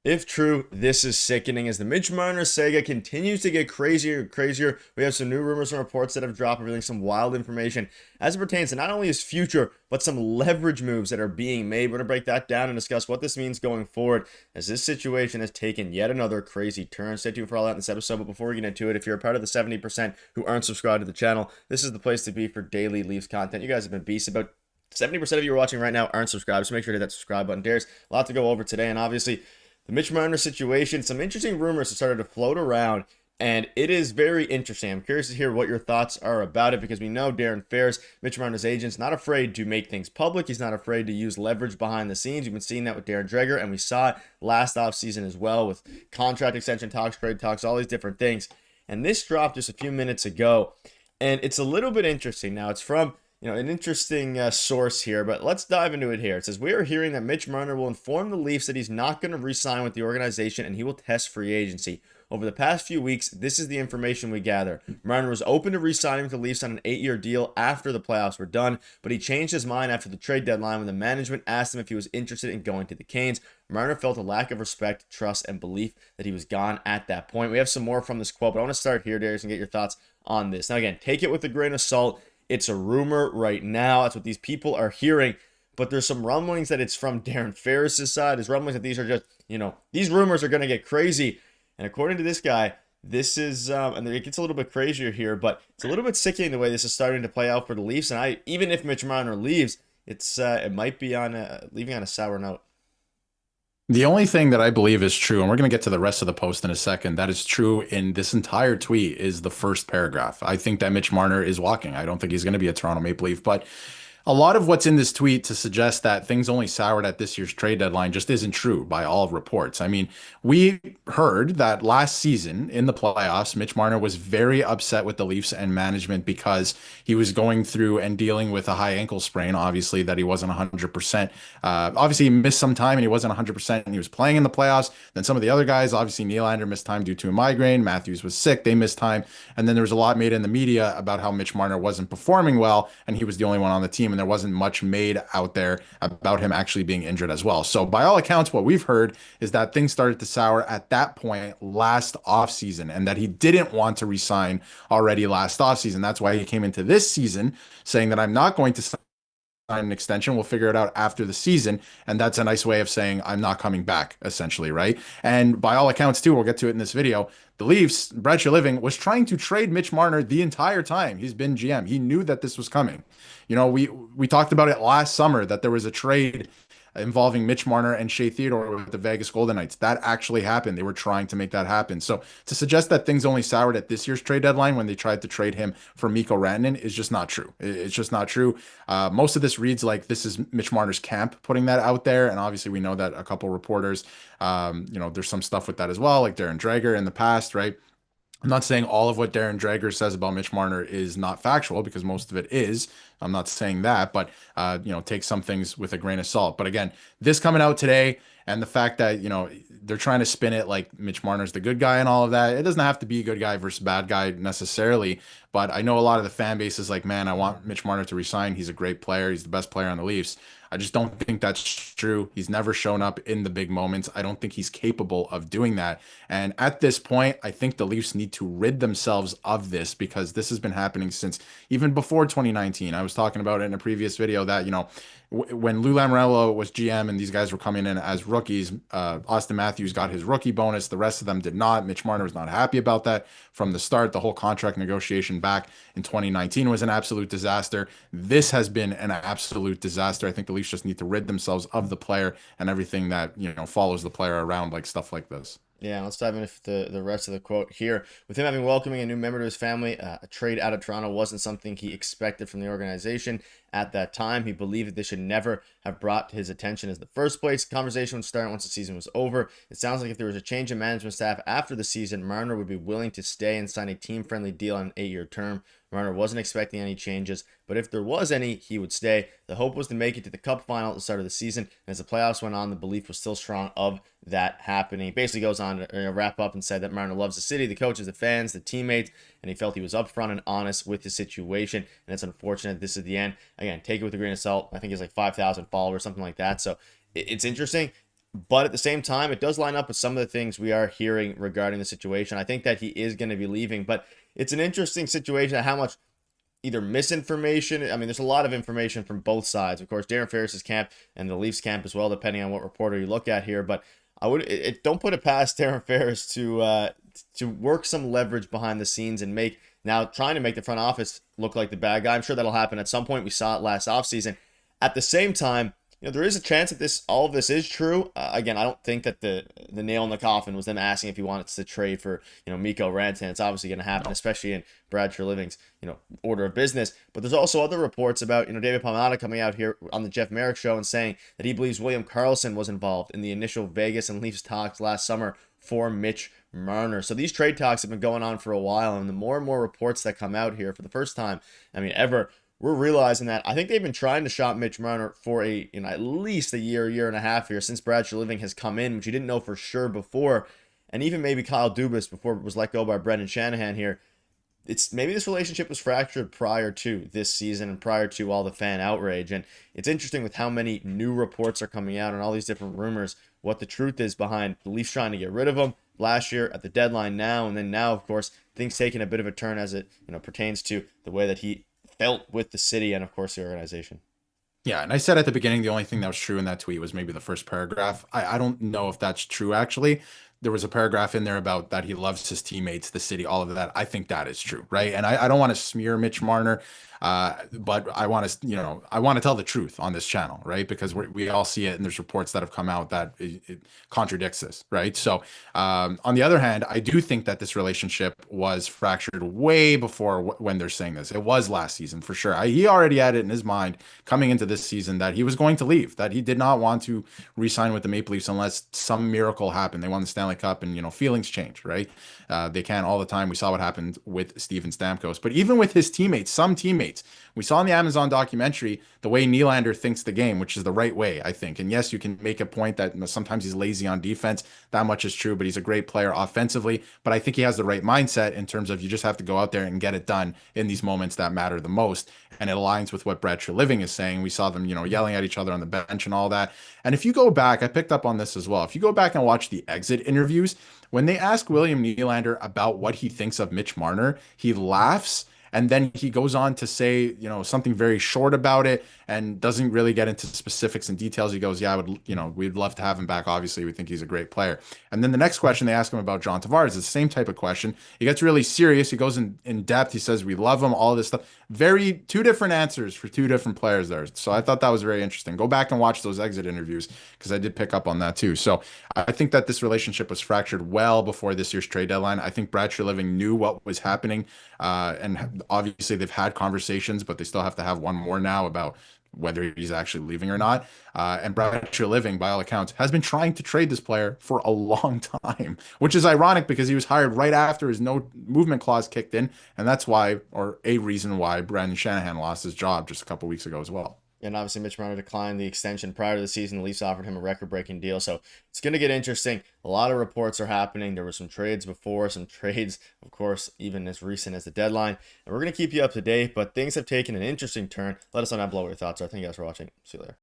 If true, this is sickening as the Mitch Marner saga continues to get crazier and crazier. We have some new rumors and reports that have dropped, revealing some wild information as it pertains to not only his future, but some leverage moves that are being made. We're going to break that down and discuss what this means going forward as this situation has taken yet another crazy turn. Stay tuned for all that in this episode. But before we get into it, if you're a part of the 70% who aren't subscribed to the channel, this is the place to be for daily Leafs content. You guys have been beasts. About 70% of you are watching right now aren't subscribed, so make sure to hit that subscribe button. There's a lot to go over today, and obviously the Mitch Marner situation, some interesting rumors have started to float around, and it is very interesting. I'm curious to hear what your thoughts are about it because we know Darren Ferris, Mitch Marner's agent's not afraid to make things public. He's not afraid to use leverage behind the scenes. You've been seeing that with Darren Dreger, and we saw it last offseason as well with contract extension talks, trade talks, all these different things. And this dropped just a few minutes ago, and it's a little bit interesting. Now, it's from an interesting source here, but let's dive into it here. It says, we are hearing that Mitch Marner will inform the Leafs that he's not going to re-sign with the organization and he will test free agency. Over the past few weeks, this is the information we gather. Marner was open to re-signing with the Leafs on an 8-year deal after the playoffs were done, but he changed his mind after the trade deadline when the management asked him if he was interested in going to the Canes. Marner felt a lack of respect, trust, and belief that he was gone at that point. We have some more from this quote, but I want to start here, Darius, and get your thoughts on this. Now, again, take it with a grain of salt. It's a rumor right now. That's what these people are hearing. But there's some rumblings that it's from Darren Ferris's side. There's rumblings that these are just, these rumors are going to get crazy. And according to this guy, this is, and it gets a little bit crazier here, but it's a little bit sickening the way this is starting to play out for the Leafs. And even if Mitch Marner leaves, it might be leaving on a sour note. The only thing that I believe is true, and we're going to get to the rest of the post in a second, that is true in this entire tweet is the first paragraph. I think that Mitch Marner is walking. I don't think he's going to be a Toronto Maple Leaf, but a lot of what's in this tweet to suggest that things only soured at this year's trade deadline just isn't true by all reports. I mean, we heard that last season in the playoffs, Mitch Marner was very upset with the Leafs and management because he was going through and dealing with a high ankle sprain, obviously, that he wasn't 100%. Obviously, he missed some time and he wasn't 100%, and he was playing in the playoffs. Then some of the other guys, obviously, Nylander missed time due to a migraine. Matthews was sick. They missed time. And then there was a lot made in the media about how Mitch Marner wasn't performing well, and he was the only one on the team, and there wasn't much made out there about him actually being injured as well. So by all accounts, what we've heard is that things started to sour at that point last offseason, and that he didn't want to resign already last offseason. That's why he came into this season saying that I'm not going to sign an extension. We'll figure it out after the season. And that's a nice way of saying I'm not coming back, essentially, right? And by all accounts, too, we'll get to it in this video. The Leafs, Brad Treliving, was trying to trade Mitch Marner the entire time he's been GM. He knew that this was coming. We talked about it last summer that there was a trade involving Mitch Marner and Shea Theodore with the Vegas Golden Knights. That actually happened. They were trying to make that happen. So to suggest that things only soured at this year's trade deadline when they tried to trade him for Mikko Rantanen is just not true. It's just not true. Most of this reads like this is Mitch Marner's camp putting that out there. And obviously we know that a couple reporters, there's some stuff with that as well, like Darren Dreger in the past, right? I'm not saying all of what Darren Dreger says about Mitch Marner is not factual because most of it is. I'm not saying that, but take some things with a grain of salt. But again, this coming out today and the fact that, they're trying to spin it like Mitch Marner's the good guy and all of that. It doesn't have to be a good guy versus bad guy necessarily, but I know a lot of the fan base is like, man, I want Mitch Marner to resign. He's a great player. He's the best player on the Leafs. I just don't think that's true. He's never shown up in the big moments. I don't think he's capable of doing that. And at this point, I think the Leafs need to rid themselves of this because this has been happening since even before 2019. I was talking about it in a previous video that, when Lou Lamoriello was GM and these guys were coming in as rookies, Austin Matthews got his rookie bonus. The rest of them did not. Mitch Marner was not happy about that from the start. The whole contract negotiation back in 2019 was an absolute disaster. This has been an absolute disaster. I think the Leafs just need to rid themselves of the player and everything that follows the player around, like stuff like this. Yeah, let's dive into the rest of the quote here. With him having welcoming a new member to his family, a trade out of Toronto wasn't something he expected from the organization at that time. He believed that this should never have brought to his attention as the first place. The conversation would start once the season was over. It sounds like if there was a change in management staff after the season, Marner would be willing to stay and sign a team-friendly deal on an 8-year term. Marner wasn't expecting any changes, but if there was any, he would stay. The hope was to make it to the Cup final at the start of the season, and as the playoffs went on, the belief was still strong of that happening. He basically goes on to wrap up and said that Marner loves the city, the coaches, the fans, the teammates, and he felt he was upfront and honest with his situation, and it's unfortunate this is the end. Again, take it with a grain of salt. I think he's like 5,000 followers, something like that, so it's interesting. But at the same time, it does line up with some of the things we are hearing regarding the situation. I think that he is going to be leaving, but it's an interesting situation how much either misinformation. I mean, there's a lot of information from both sides. Of course, Darren Ferris's camp and the Leafs camp as well, depending on what reporter you look at here. But I would don't put it past Darren Ferris to work some leverage behind the scenes and trying to make the front office look like the bad guy. I'm sure that'll happen at some point. We saw it last offseason. At the same time, there is a chance that all of this is true. Again, I don't think that the nail in the coffin was them asking if he wanted to trade for Mikko Rantanen. It's obviously going to happen, especially in Brad Treliving's order of business. But there's also other reports about David Palmata coming out here on the Jeff Merrick show and saying that he believes William Karlsson was involved in the initial Vegas and Leafs talks last summer for Mitch Marner. So these trade talks have been going on for a while, and the more and more reports that come out here for the first time, ever, we're realizing that I think they've been trying to shop Mitch Marner for at least a year and a half here since Brad Treliving has come in, which you didn't know for sure before, and even maybe Kyle Dubas before it was let go by Brendan Shanahan here. It's maybe this relationship was fractured prior to this season and prior to all the fan outrage, and it's interesting with how many new reports are coming out and all these different rumors, what the truth is behind the Leafs trying to get rid of him last year at the deadline now, and then now, of course, things taking a bit of a turn as it pertains to the way that he felt with the city and, of course, the organization. Yeah, and I said at the beginning the only thing that was true in that tweet was maybe the first paragraph. I don't know if that's true, actually. There was a paragraph in there about that he loves his teammates, the city, all of that. I think that is true, right? And I don't want to smear Mitch Marner, but I want I want to tell the truth on this channel, right? Because we all see it, and there's reports that have come out that it contradicts this, right? So, on the other hand, I do think that this relationship was fractured way before when they're saying this. It was last season for sure. He already had it in his mind coming into this season that he was going to leave, that he did not want to re-sign with the Maple Leafs unless some miracle happened. They won the Stanley Cup, and feelings change, right? They can't all the time. We saw what happened with Steven Stamkos, but even with his teammates, some teammates, we saw in the Amazon documentary the way Nylander thinks the game, which is the right way, I think. And yes, you can make a point that sometimes he's lazy on defense. That much is true, but he's a great player offensively. But I think he has the right mindset in terms of you just have to go out there and get it done in these moments that matter the most. And it aligns with what Brad Treliving is saying. We saw them, yelling at each other on the bench and all that. And if you go back, I picked up on this as well. If you go back and watch the exit interviews, when they ask William Nylander about what he thinks of Mitch Marner, he laughs. And then he goes on to say, something very short about it and doesn't really get into specifics and details. He goes, yeah, we'd love to have him back. Obviously, we think he's a great player. And then the next question they ask him about John Tavares is the same type of question. He gets really serious. He goes in depth. He says, we love him, all this stuff. Two different answers for two different players there. So I thought that was very interesting. Go back and watch those exit interviews because I did pick up on that too. So I think that this relationship was fractured well before this year's trade deadline. I think Brad Treliving knew what was happening, and obviously they've had conversations, but they still have to have one more now about whether he's actually leaving or not. And Brad Treliving, by all accounts, has been trying to trade this player for a long time, which is ironic because he was hired right after his no movement clause kicked in. And that's why, or a reason why, Brendan Shanahan lost his job just a couple weeks ago as well. And obviously, Mitch Marner declined the extension prior to the season. The Leafs offered him a record-breaking deal. So it's going to get interesting. A lot of reports are happening. There were some trades before, some trades, of course, even as recent as the deadline. And we're going to keep you up to date, but things have taken an interesting turn. Let us know down below what your thoughts are. Thank you guys for watching. See you later.